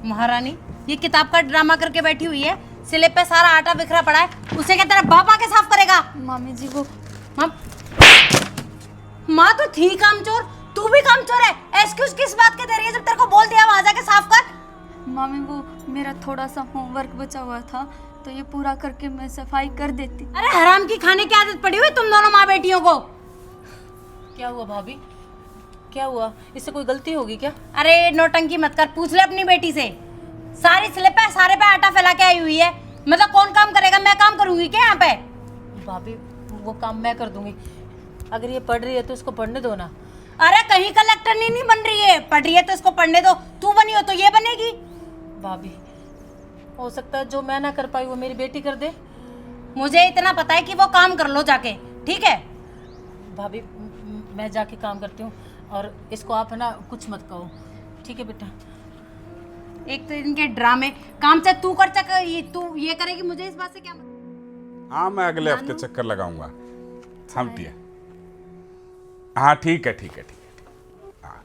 महारानी, ये किताब का ड्रामा करके बैठी हुई है, सिले पे सारा आटा बिखरा पड़ा है, उसे क्या तेरा बाप आके साफ करेगा? मामी जी वो माँ तो थी कामचोर, तू भी कामचोर है। एक्सक्यूज किस बात के दे रही है जब तेरे को बोल दिया वहां जाके साफ कर? मामी वो मेरा थोड़ा सा होमवर्क बचा हुआ था तो ये पूरा करके मैं सफाई कर देती। अरे हराम की खाने की आदत पड़ी हुई तुम दोनों माँ बेटियों को। क्या हुआ भाभी, क्या हुआ? इससे कोई गलती होगी क्या? अरे नौटंकी मत कर, पूछ ले अपनी बेटी से। सारी स्लिप है, सारे पे आटा फैला के आई हुई है। मतलब कौन काम करेगा? मैं काम करूंगी क्या यहाँ पे? भाभी वो काम मैं कर दूंगी। अगर ये पढ़ रही है तो इसको पढ़ने दो ना। अरे कहीं कलेक्टर नहीं बन रही है, पढ़ रही है तो इसको पढ़ने दो। तू बनी हो तो ये बनेगी। भाभी हो सकता है जो मैं ना कर पाई वो मेरी बेटी कर दे। मुझे इतना पता है कि वो काम कर लो जाके, ठीक है? भाभी मैं जाके काम करती हूँ और इसको आप है ना कुछ मत कहो, ठीक है बेटा? एक तो इनके ड्रामे, काम से तू कर चक, तू ये करेगी, मुझे इस बात से क्या मतलब? हाँ मैं अगले हफ्ते चक्कर लगाऊंगा। समझिए। हाँ ठीक है ठीक है ठीक है। हाँ।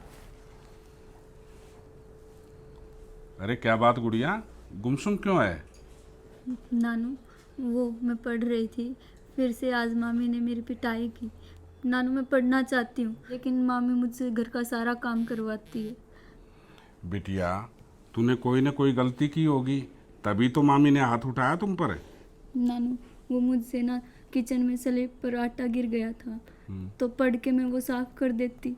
अरे क्या बात गुड़िया, गुमसुम क्यों है? नानू वो मैं पढ़ रही थी, फिर से आज मामी ने मेरी पिटाई की। नानू मैं पढ़ना चाहती हूँ लेकिन मामी मुझसे घर का सारा काम करवाती है। बिटिया तूने कोई ना कोई गलती की होगी, तभी तो मामी ने हाथ उठाया तुम पर। नानू वो मुझसे ना किचन में स्लेब पर आटा गिर गया था तो पढ़ के मैं वो साफ कर देती।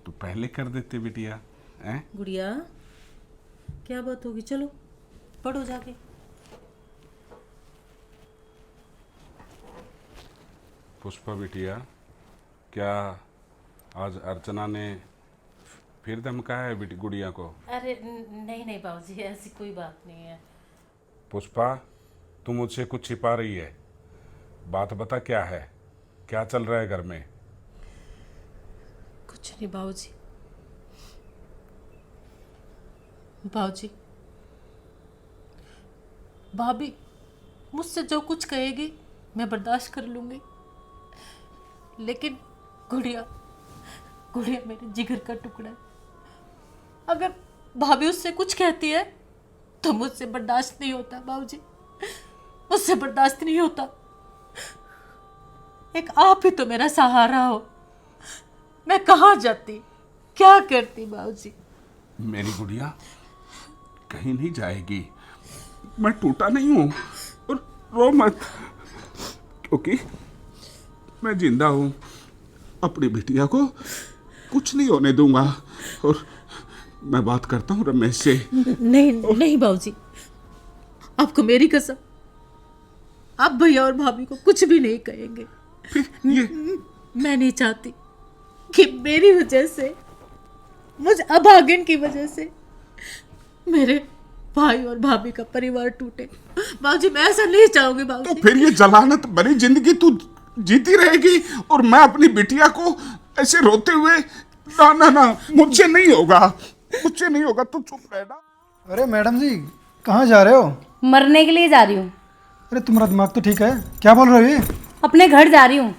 तो पहले कर देते बिटिया। हैं? गुड़िया क्या बात होगी, चलो पढ़ो जाके। पुष्पा बिटिया, क्या आज अर्चना ने फिर धमकाया है बेटी गुड़िया को? अरे नहीं नहीं बाबूजी, ऐसी कोई बात नहीं है। पुष्पा तू मुझसे कुछ छिपा रही है, बात बता क्या है, क्या चल रहा है घर में? कुछ नहीं बाबूजी। बाबूजी भाभी मुझसे जो कुछ कहेगी मैं बर्दाश्त कर लूंगी, लेकिन गुड़िया गुड़िया मेरे जिगर का टुकड़ा है। अगर भाभी उससे कुछ कहती है तो मुझसे बर्दाश्त नहीं होता बाबूजी, मुझसे बर्दाश्त नहीं होता। एक आप ही तो मेरा सहारा हो, मैं कहाँ जाती, क्या करती बाबूजी? मेरी गुड़िया कहीं नहीं जाएगी, मैं टूटा नहीं हूं, और रो मत, क्योंकि मैं जिंदा हूं। अपनी बिटिया को कुछ नहीं होने दूंगा। और मैं बात करता हूं रमेश से। नहीं नहीं बाबूजी, आपको मेरी कसम, आप भैया और भाभी को कुछ भी नहीं कहेंगे। ये मैं नहीं चाहती कि मेरी वजह से, मुझ अभागिन की वजह से मेरे भाई और भाभी का परिवार टूटे। बाबूजी मैं ऐसा नहीं चाहूंगी तो बाबूजी। फिर ये जलानत भरी जिंदगी तू जीती रहेगी और मैं अपनी बिटिया को ऐसे रोते हुए? ना ना ना, मुझसे नहीं होगा, मुझसे नहीं होगा, तू चुप रहना। अरे मैडम जी कहाँ जा रहे हो? मरने के लिए जा रही हूँ। अरे तुम्हारा दिमाग तो ठीक है, क्या बोल रहे हो ये? अपने घर जा रही हूँ।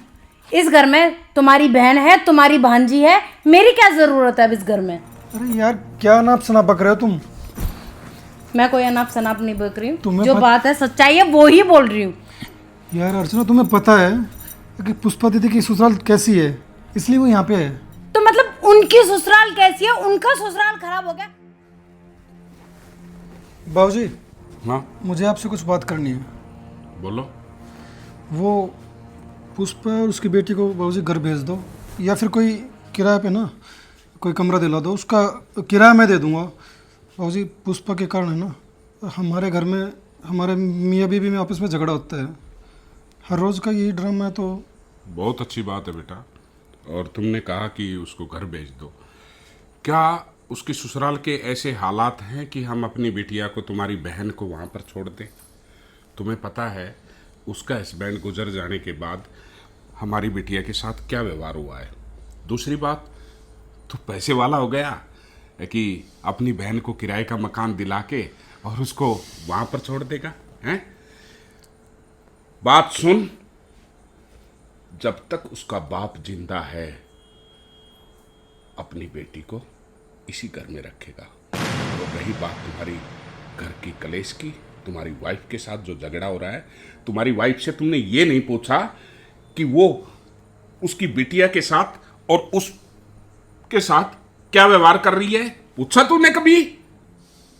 इस घर में तुम्हारी बहन है, तुम्हारी भांजी है, मेरी क्या जरूरत है अब इस घर में? अरे यार क्या नाप शनाप बक रहे हो तुम? मैं कोई अनाप शनाप नहीं बक रही हूँ, तुम्हें जो बात है सच्चाई है वो ही बोल रही हूँ। यार अर्चना तुम्हें पता है कि पुष्पा दीदी की ससुराल कैसी है, इसलिए वो यहाँ पे है। तो मतलब उनकी ससुराल कैसी है? उनका ससुराल खराब हो गया। बाबूजी हाँ मुझे आपसे कुछ बात करनी है। बोलो। वो पुष्पा और उसकी बेटी को बाबूजी घर भेज दो, या फिर कोई किराए पे ना कोई कमरा दिला दो, उसका किराया मैं दे दूंगा। बाबूजी पुष्पा के कारण है ना हमारे घर में, हमारे मियाँ बीवी में आपस में झगड़ा होता है, हर रोज़ का यही ड्रामा है। तो बहुत अच्छी बात है बेटा, और तुमने कहा कि उसको घर भेज दो। क्या उसके ससुराल के ऐसे हालात हैं कि हम अपनी बिटिया को, तुम्हारी बहन को वहाँ पर छोड़ दें? तुम्हें पता है उसका हस्बैंड गुजर जाने के बाद हमारी बिटिया के साथ क्या व्यवहार हुआ है? दूसरी बात, तो पैसे वाला हो गया कि अपनी बहन को किराए का मकान दिला के और उसको वहाँ पर छोड़ देगा? हैं? बात सुन, जब तक उसका बाप जिंदा है अपनी बेटी को इसी घर में रखेगा। और रही बात तुम्हारी घर की कलेश की, तुम्हारी वाइफ के साथ जो झगड़ा हो रहा है, तुम्हारी वाइफ से तुमने ये नहीं पूछा कि वो उसकी बिटिया के साथ और उसके साथ क्या व्यवहार कर रही है? पूछा तूने कभी?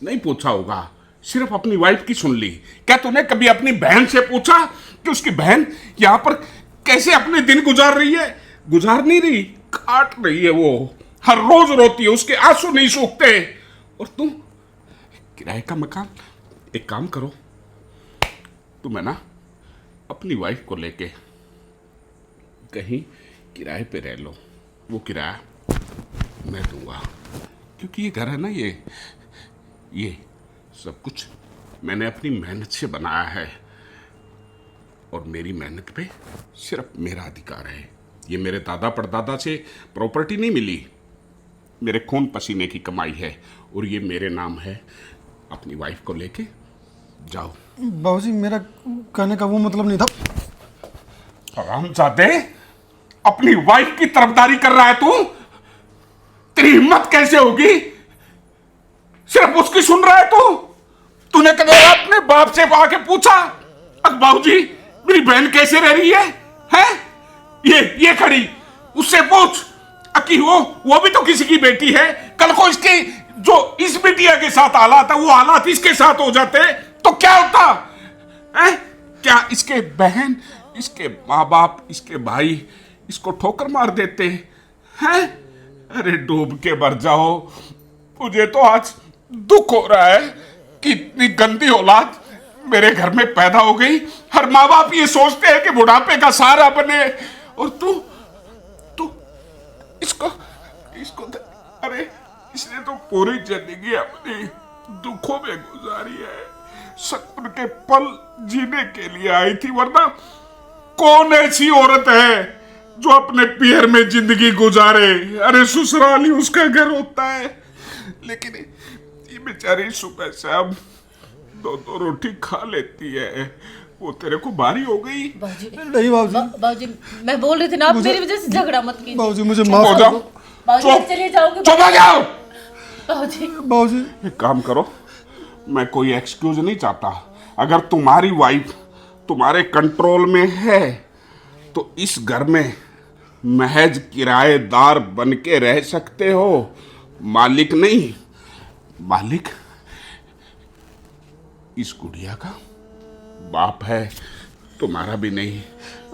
नहीं पूछा होगा, सिर्फ अपनी वाइफ की सुन ली। क्या तूने कभी अपनी बहन से पूछा कि उसकी बहन यहां पर कैसे अपने दिन गुजार रही है? गुजार नहीं रही, काट रही है वो, हर रोज रोती है, उसके आंसू नहीं सूखते। और तुम किराए का मकान, एक काम करो, तुम है ना अपनी वाइफ को लेके कहीं किराए पे रह लो, वो किराया मैं दूंगा, क्योंकि ये घर है ना, ये सब कुछ मैंने अपनी मेहनत से बनाया है और मेरी मेहनत पे सिर्फ मेरा अधिकार है। ये मेरे दादा परदादा से प्रॉपर्टी नहीं मिली, मेरे खून पसीने की कमाई है और ये मेरे नाम है। अपनी वाइफ को लेके जाओ। बाबूजी मेरा कहने का वो मतलब नहीं था। हरामजादे, अपनी वाइफ की तरफदारी कर रहा है तू? तेरी हिम्मत कैसे होगी? सिर्फ उसकी सुन रहा है तू? तूने कभी अपने बाप से आके पूछा बाबूजी मेरी बहन कैसे रह रही है? हैं? ये खड़ी, उससे पूछ कि वो भी तो किसी की बेटी है। कल को इसके जो इस बिटिया के साथ हालात है वो हालात इसके साथ हो जाते तो क्या होता है? क्या इसके बहन, इसके माँ बाप, इसके भाई इसको ठोकर मार देते हैं? अरे डूब के मर जाओ। मुझे तो आज दुख हो रहा है कि इतनी गंदी औलाद मेरे घर में पैदा हो गई। हर माँ बाप ये सोचते हैं कि बुढ़ापे का सहारा बने, और तू इसको अरे इसने तो पूरी जिंदगी अपनी दुखों में गुजारी है, सब्र के पल जीने के लिए आई थी। वरना कौन ऐसी औरत है जो अपने पियर में जिंदगी गुजारे? अरे ससुराल ही उसका घर होता है। लेकिन ये बेचारी सुबह से अब दो रोटी खा लेती है, वो तेरे को भारी हो गई? नहीं बाबूजी, बाबूजी मैं बोल रही थी ना, आप मेरी वजह से झगड़ा मत कीजिए। बाबूजी मुझे हो माफ कर जाओ, दो। बाबूजी आप चलिए जाओगे? चुप हो जाओ। बाबूजी बाबूजी एक काम करो, मैं कोई एक्सक्यूज नहीं चाहता। अगर तुम्हारी वाइफ तुम्हारे कंट्रोल में है तो इस घर में महज किराएदार बन के रह सकते हो, मालिक नहीं। मालिक इस गुड़िया का बाप है, तुम्हारा भी नहीं।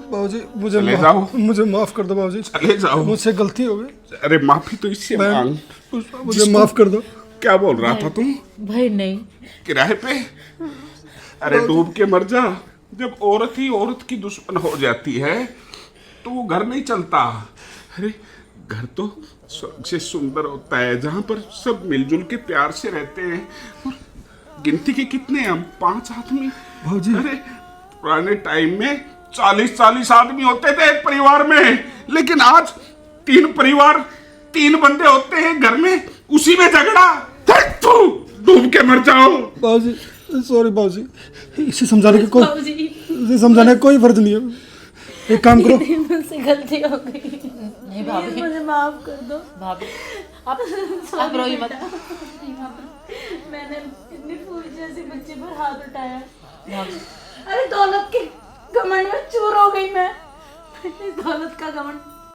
बाबूजी चले जाओ। मुझे माफ कर दो बाबूजी, चले जाओ। मुझसे गलती हो गई। अरे माफी तो इससे मांग। मुझे माफ कर दो। क्या बोल रहा था तुम? भाई नहीं, किराए पे? अरे डूब के मर जा। जब औरत ही औरत की दुश्मन हो जाती है तो वो घर नहीं चलता। अरे घर तो स्वर्ग से सुंदर होता है जहां पर सब मिलजुल के प्यार से रहते हैं। और गिनती के कितने हम 5 आदमी। भाजी अरे पुराने टाइम में 40-40 आदमी होते थे एक परिवार में, लेकिन आज 3 परिवार 3 बंदे होते हैं घर में, उसी में झगड़ा। तू डूब के मर जाओ। बाबूजी सॉरी बाबूजी, इसे समझाने बाबूजी इसे समझाने का कोई फर्ज नहीं है। एक काम करो, मुझसे गलती हो गई। नहीं भाभी, मुझे माफ कर दो। भाभी आप रोइए मत। मैंने इतनी फूल जैसे बच्चे पर हाथ उठाया। भाभी अरे दौलत के घमंड में चूर हो गई मैं। दौलत का घमंड